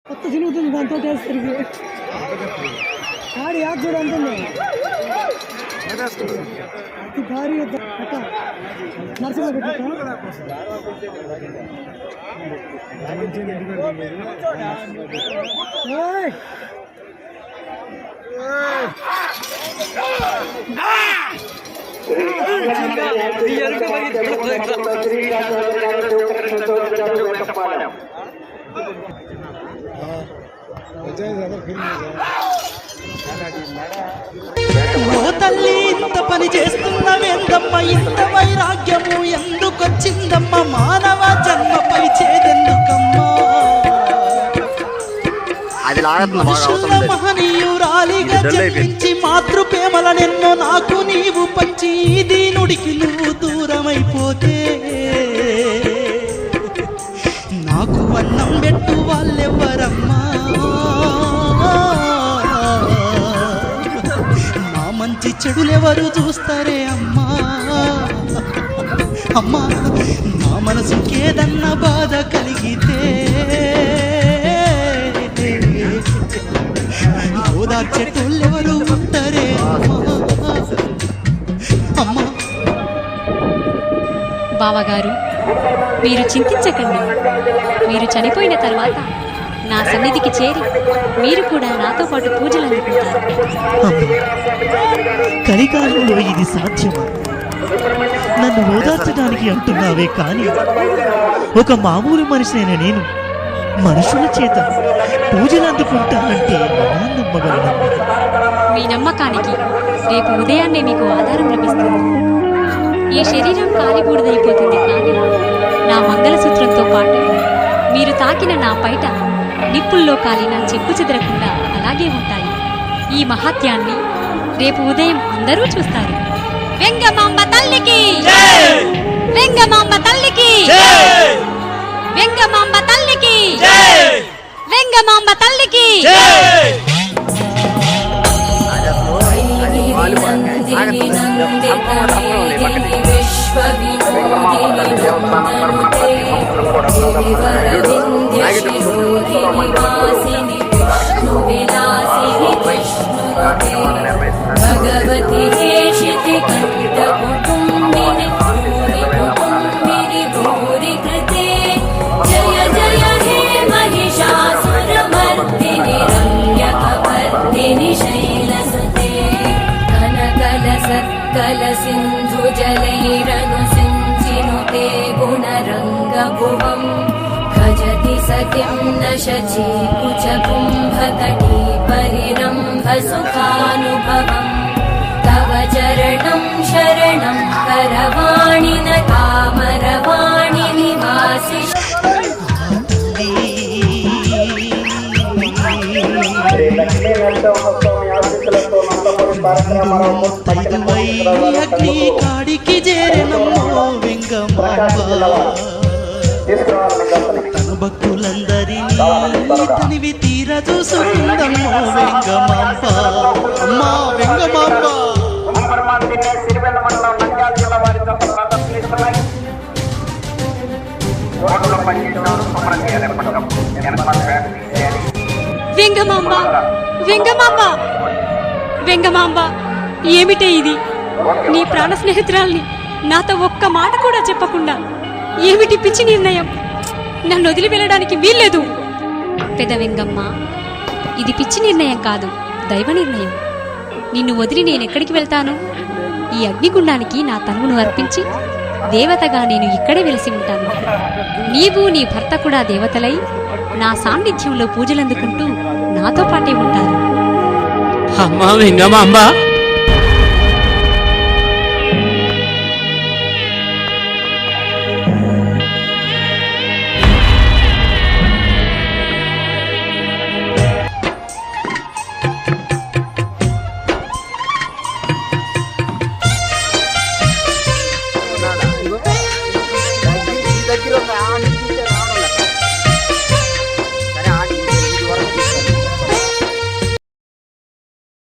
కొత్త తిరుగుతుంది దాంతో తిరిగి ఆడి యాద్ చూడండి భారీ నర్సింగ్ పెట్టా ఓ తల్లి ఇంత పని చేస్తున్నవేందమ్మ, ఇంత వైరాగ్యము ఎందుకొచ్చిందమ్మ, మానవ జన్మపై చేదెందుకమ్మా, మనుషుల మహనీయురాలిగా జన్మించి మాతృప్రేమలనెన్నో నాకు నీవు పంచి దీనుడికి నువ్వు దూరమైపోతే నాకు అన్నం పెట్టు వాళ్ళెవ్వరమ్మా, నా మంచి చెడులెవరు చూస్తారే అమ్మా, అమ్మా నా మనసుకేదన్న బాధ కలిగితే ఓదార్చేటోళ్ళెవరు ఉంటారే అమ్మా. బావగారు, మీరు చింతించకండి. మీరు చనిపోయిన తర్వాత నా సన్నిధికి చేరి మీరు కూడా నాతో పాటు పూజలు అందుకుంటారు. కలికాలంలో ఇది సాధ్యమా? నన్ను ఓదార్చడానికి అంటున్నావే కానీ ఒక మామూలు మనిషినైన నేను మనుషుల చేత పూజలు అందుకుంటానంటే నమ్మగలను. మీ నమ్మకానికి రేపు ఉదయాన్నే మీకు ఆధారం లభిస్తుంది. ఈ శరీరం కాలిబూడిదైపోతుంది కానీ నా మంగళసూత్రంతో పాటు మీరు తాకిన నా పైట నిప్పుల్లో కాలిన చెక్కు చెదరకుండా అలాగే ఉంటాయి. ఈ మహాత్యాన్ని రేపు ఉదయం అందరూ చూస్తారు. వెంగమాంబ తల్లికి, వెంగమాంబ తల్లికి, వెంగమాంబ తల్లికి, వెంగమాంబ తల్లికి. భగవతి చేషితి కంఠ కుటుంబిని కుటుంబిని భూరి కృతే జయ జయ హే మహిషాసురమర్దిని రమ్యకవర్దిని శైలసుతే కనకల సత్కల సింధు జలైరను సించినుతే గుణరంగ భువం భజతి సఖ్యం న శచీ కుచ కుంభకటీ పరిరంభ సుఖానుభవం తవ చరణం శరణం కరవాణి న కామరవాణి నివాసి అగ్ని కాడికి చేరనమ్మో వెంగమాంబ, తను భక్తులందరినీ తనివి తీర చూసుకుందమ్మో వెంగమాంబ, అమ్మా వెంగమాంబ. వెంగమాంబ, వెంగమాంబ, వెంగమాంబ, ఏమిటే ఇది? నీ ప్రాణ స్నేహితురాల్ని నాతో ఒక్క మాట కూడా చెప్పకుండా ఏమిటి పిచ్చి నిర్ణయం? నన్ను వదిలి వెళ్ళడానికి వీల్లేదు. పెద్ద వెంగమ్మ, ఇది పిచ్చి నిర్ణయం కాదు, దైవ నిర్ణయం. నిన్ను వదిలి నేనెక్కడికి వెళ్తాను? ఈ అగ్నిగుండానికి నా తనువును అర్పించి దేవతగా నేను ఇక్కడే వెలిసి ఉంటాను. నీవు నీ భర్త కూడా దేవతలై నా సాన్నిధ్యంలో పూజలందుకుంటూ నాతో పాటే ఉంటారు. అమ్మా వెంగమాంబ,